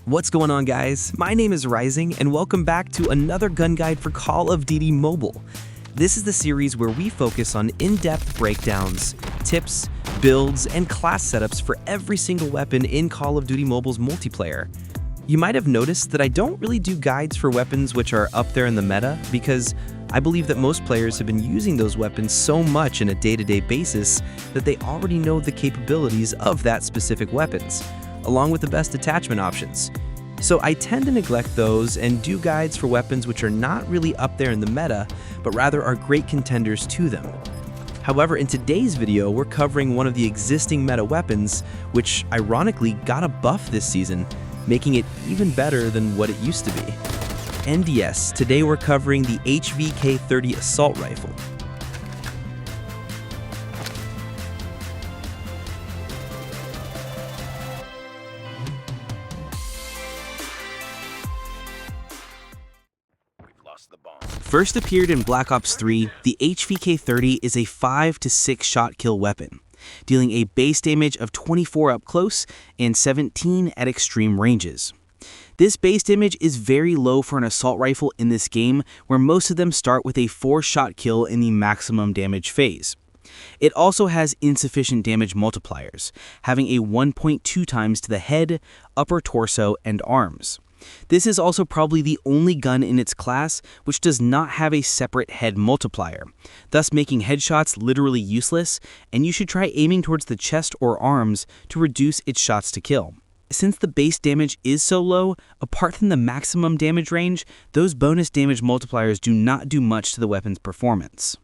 What's going on, guys? My name is Rising, and welcome back to another gun guide for Call of Duty Mobile. This is the series where we focus on in-depth breakdowns, tips, builds, and class setups for every single weapon in Call of Duty Mobile's multiplayer. You might have noticed that I don't really do guides for weapons which are up there in the meta because I believe that most players have been using those weapons so much in a day-to-day basis that they already know the capabilities of that specific weapons, along with the best attachment options. So I tend to neglect those and do guides for weapons which are not really up there in the meta, but rather are great contenders to them. However, in today's video, we're covering one of the existing meta weapons, which ironically got a buff this season, making it even better than what it used to be. And yes, today we're covering the HVK-30 assault rifle. First appeared in Black Ops 3, the HVK-30 is a 5 to 6 shot kill weapon, dealing a base damage of 24 up close and 17 at extreme ranges. This base damage is very low for an assault rifle in this game, where most of them start with a 4-shot kill in the maximum damage phase. It also has insufficient damage multipliers, having a 1.2 times to the head, upper torso, and arms. This is also probably the only gun in its class which does not have a separate head multiplier, thus making headshots literally useless, and you should try aiming towards the chest or arms to reduce its shots to kill. Since the base damage is so low, apart from the maximum damage range, those bonus damage multipliers do not do much to the weapon's performance.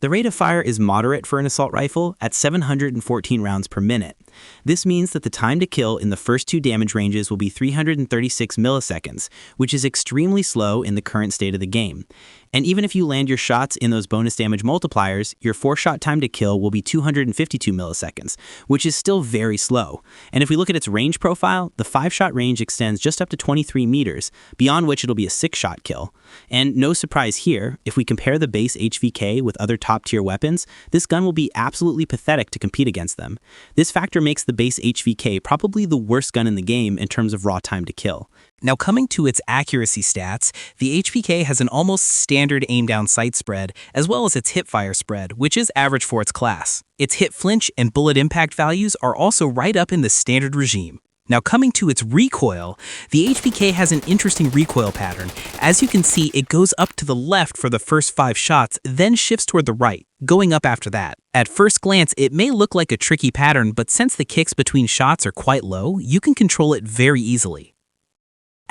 The rate of fire is moderate for an assault rifle at 714 rounds per minute. This means that the time to kill in the first 2 damage ranges will be 336 milliseconds, which is extremely slow in the current state of the game. And even if you land your shots in those bonus damage multipliers, your 4-shot time to kill will be 252 milliseconds, which is still very slow. And if we look at its range profile, the 5-shot range extends just up to 23 meters, beyond which it'll be a 6-shot kill. And no surprise here, if we compare the base HVK with other top-tier weapons, this gun will be absolutely pathetic to compete against them. This factor makes the base HVK probably the worst gun in the game in terms of raw time to kill. Now, coming to its accuracy stats, the HVK has an almost standard aim-down sight spread, as well as its hip-fire spread, which is average for its class. Its hit flinch and bullet impact values are also right up in the standard regime. Now, coming to its recoil, the HVK has an interesting recoil pattern. As you can see, it goes up to the left for the first 5 shots, then shifts toward the right, going up after that. At first glance, it may look like a tricky pattern, but since the kicks between shots are quite low, you can control it very easily.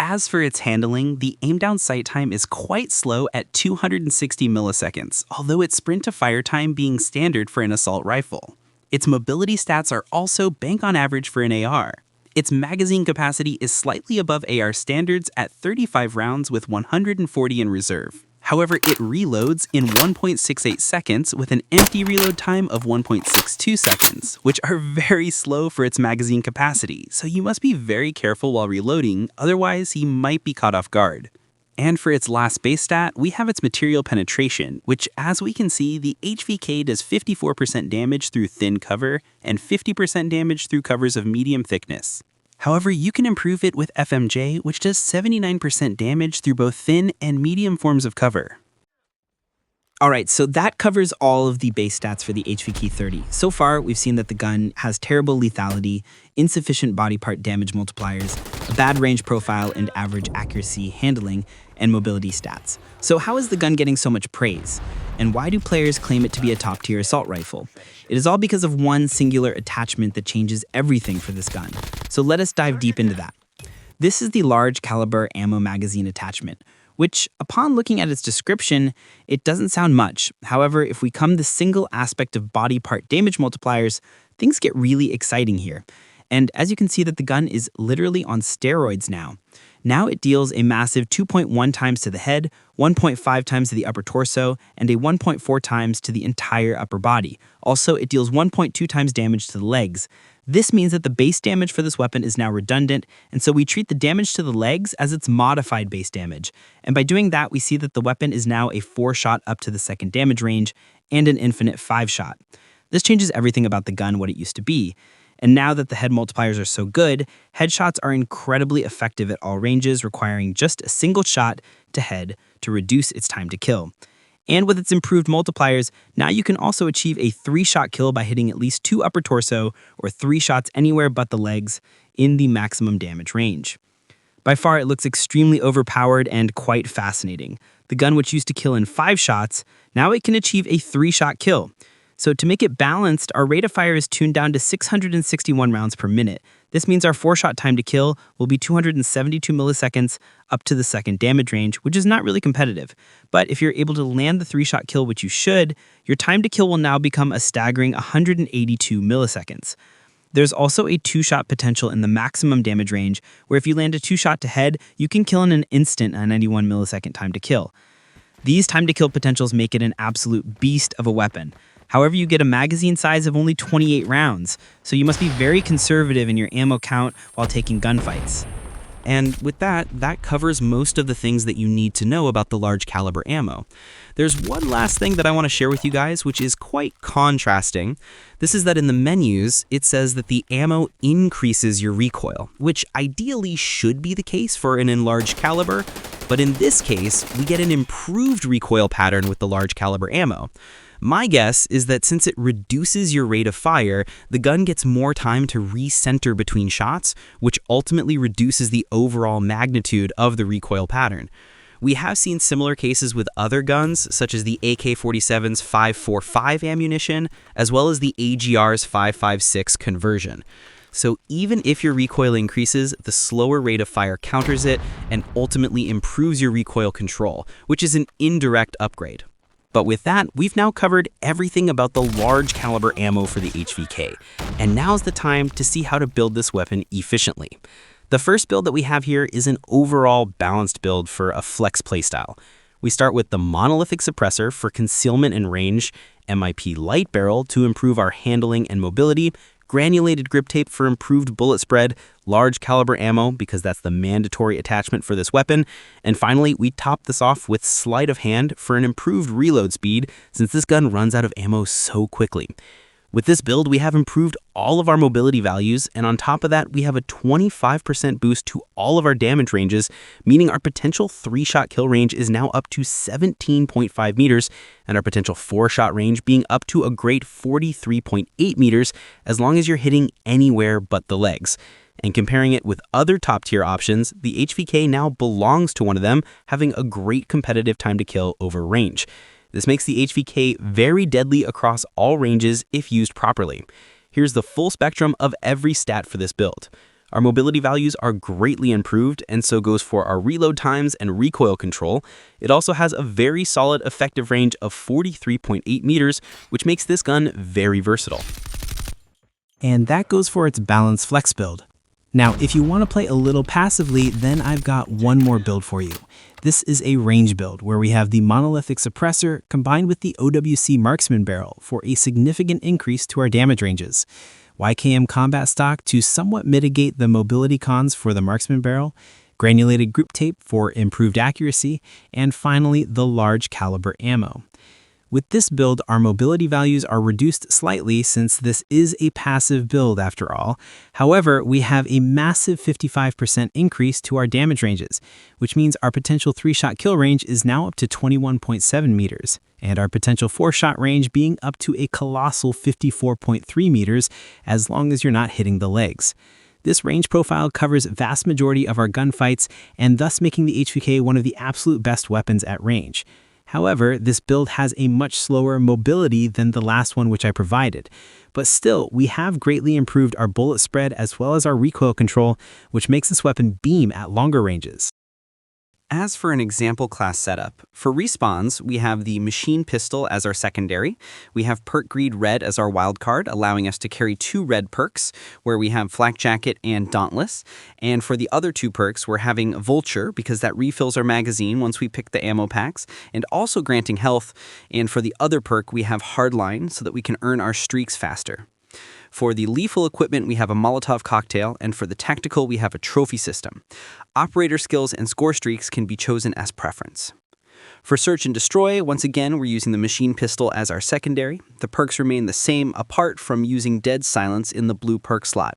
As for its handling, the aim-down sight time is quite slow at 260 milliseconds, although its sprint-to-fire time being standard for an assault rifle. Its mobility stats are also bank on average for an AR. Its magazine capacity is slightly above AR standards at 35 rounds with 140 in reserve. However, it reloads in 1.68 seconds with an empty reload time of 1.62 seconds, which are very slow for its magazine capacity, so you must be very careful while reloading, otherwise you might be caught off guard. And for its last base stat, we have its material penetration, which, as we can see, the HVK does 54% damage through thin cover and 50% damage through covers of medium thickness. However, you can improve it with FMJ, which does 79% damage through both thin and medium forms of cover. Alright, so that covers all of the base stats for the HVK-30. So far, we've seen that the gun has terrible lethality, insufficient body part damage multipliers, a bad range profile and average accuracy, handling, and mobility stats. So how is the gun getting so much praise? And why do players claim it to be a top-tier assault rifle? It is all because of one singular attachment that changes everything for this gun. So let us dive deep into that. This is the large caliber ammo magazine attachment, which, upon looking at its description, it doesn't sound much. However, if we come to the single aspect of body part damage multipliers, things get really exciting here. And as you can see that the gun is literally on steroids now. Now it deals a massive 2.1 times to the head, 1.5 times to the upper torso, and a 1.4 times to the entire upper body. Also, it deals 1.2 times damage to the legs. This means that the base damage for this weapon is now redundant, and so we treat the damage to the legs as its modified base damage. And by doing that, we see that the weapon is now a 4-shot up to the second damage range and an infinite 5-shot. This changes everything about the gun what it used to be. And now that the head multipliers are so good, headshots are incredibly effective at all ranges, requiring just a single shot to head to reduce its time to kill. And with its improved multipliers, now you can also achieve a 3-shot kill by hitting at least 2 upper torso or 3 shots anywhere but the legs in the maximum damage range. By far, it looks extremely overpowered and quite fascinating. The gun, which used to kill in 5 shots, now it can achieve a 3-shot kill. So to make it balanced, our rate of fire is tuned down to 661 rounds per minute. This means our 4-shot time to kill will be 272 milliseconds up to the second damage range, which is not really competitive. But if you're able to land the 3-shot kill, which you should, your time to kill will now become a staggering 182 milliseconds. There's also a 2-shot potential in the maximum damage range, where if you land a 2-shot to head, you can kill in an instant at 91 millisecond time to kill. These time to kill potentials make it an absolute beast of a weapon. However, you get a magazine size of only 28 rounds, so you must be very conservative in your ammo count while taking gunfights. And with that covers most of the things that you need to know about the large caliber ammo. There's one last thing that I want to share with you guys, which is quite contrasting. This is that in the menus, it says that the ammo increases your recoil, which ideally should be the case for an enlarged caliber, but in this case, we get an improved recoil pattern with the large caliber ammo. My guess is that since it reduces your rate of fire, the gun gets more time to recenter between shots, which ultimately reduces the overall magnitude of the recoil pattern. We have seen similar cases with other guns, such as the AK-47's 5.45 ammunition, as well as the AGR's 5.56 conversion. So even if your recoil increases, the slower rate of fire counters it and ultimately improves your recoil control, which is an indirect upgrade. But with that, we've now covered everything about the large caliber ammo for the HVK, and now's the time to see how to build this weapon efficiently. The first build that we have here is an overall balanced build for a flex playstyle. We start with the monolithic suppressor for concealment and range, MIP light barrel to improve our handling and mobility, granulated grip tape for improved bullet spread, large caliber ammo because that's the mandatory attachment for this weapon, and finally we top this off with sleight of hand for an improved reload speed since this gun runs out of ammo so quickly. With this build, we have improved all of our mobility values, and on top of that, we have a 25% boost to all of our damage ranges, meaning our potential 3-shot kill range is now up to 17.5 meters, and our potential 4-shot range being up to a great 43.8 meters, as long as you're hitting anywhere but the legs. And comparing it with other top-tier options, the HVK now belongs to one of them, having a great competitive time to kill over range. This makes the HVK very deadly across all ranges if used properly. Here's the full spectrum of every stat for this build. Our mobility values are greatly improved, and so goes for our reload times and recoil control. It also has a very solid effective range of 43.8 meters, which makes this gun very versatile. And that goes for its balanced flex build. Now, if you want to play a little passively, then I've got one more build for you. This is a range build where we have the monolithic suppressor combined with the OWC marksman barrel for a significant increase to our damage ranges. YKM combat stock to somewhat mitigate the mobility cons for the marksman barrel, granulated grip tape for improved accuracy, and finally the large caliber ammo. With this build, our mobility values are reduced slightly since this is a passive build after all. However, we have a massive 55% increase to our damage ranges, which means our potential 3-shot kill range is now up to 21.7 meters, and our potential 4-shot range being up to a colossal 54.3 meters as long as you're not hitting the legs. This range profile covers vast majority of our gunfights and thus making the HVK one of the absolute best weapons at range. However, this build has a much slower mobility than the last one which I provided. But still, we have greatly improved our bullet spread as well as our recoil control, which makes this weapon beam at longer ranges. As for an example class setup, for respawns, we have the machine pistol as our secondary. We have perk greed red as our wildcard, allowing us to carry 2 red perks, where we have flak jacket and dauntless. And for the other 2 perks, we're having vulture, because that refills our magazine once we pick the ammo packs, and also granting health. And for the other perk, we have hardline, so that we can earn our streaks faster. For the lethal equipment, we have a Molotov cocktail, and for the tactical, we have a trophy system. Operator skills and score streaks can be chosen as preference. For Search and Destroy, once again, we're using the machine pistol as our secondary. The perks remain the same apart from using Dead Silence in the blue perk slot.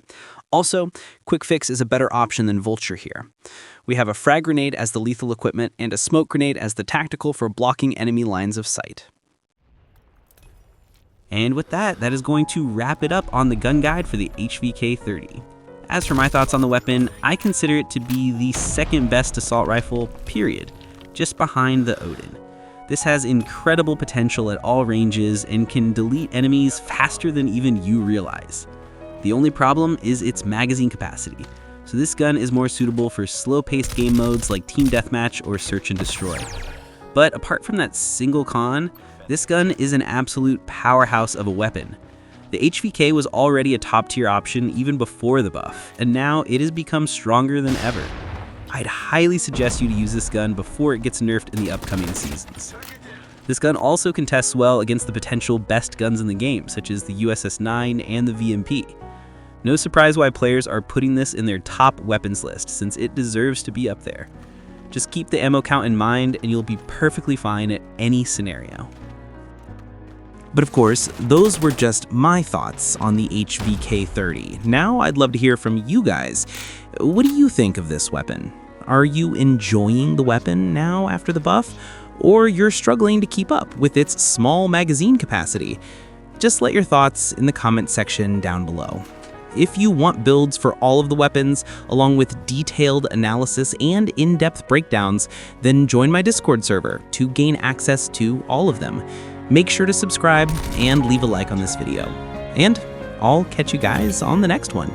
Also, Quick Fix is a better option than Vulture here. We have a frag grenade as the lethal equipment and a smoke grenade as the tactical for blocking enemy lines of sight. And with that is going to wrap it up on the gun guide for the HVK-30. As for my thoughts on the weapon, I consider it to be the second best assault rifle, period, just behind the Odin. This has incredible potential at all ranges and can delete enemies faster than even you realize. The only problem is its magazine capacity, so this gun is more suitable for slow-paced game modes like Team Deathmatch or Search and Destroy. But apart from that single con, this gun is an absolute powerhouse of a weapon. The HVK was already a top-tier option even before the buff, and now it has become stronger than ever. I'd highly suggest you to use this gun before it gets nerfed in the upcoming seasons. This gun also contests well against the potential best guns in the game, such as the USS-9 and the VMP. No surprise why players are putting this in their top weapons list, since it deserves to be up there. Just keep the ammo count in mind and you'll be perfectly fine at any scenario. But of course, those were just my thoughts on the HVK-30. Now I'd love to hear from you guys. What do you think of this weapon? Are you enjoying the weapon now after the buff? Or you're struggling to keep up with its small magazine capacity? Just let your thoughts in the comment section down below. If you want builds for all of the weapons, along with detailed analysis and in-depth breakdowns, then join my Discord server to gain access to all of them. Make sure to subscribe and leave a like on this video. And I'll catch you guys on the next one.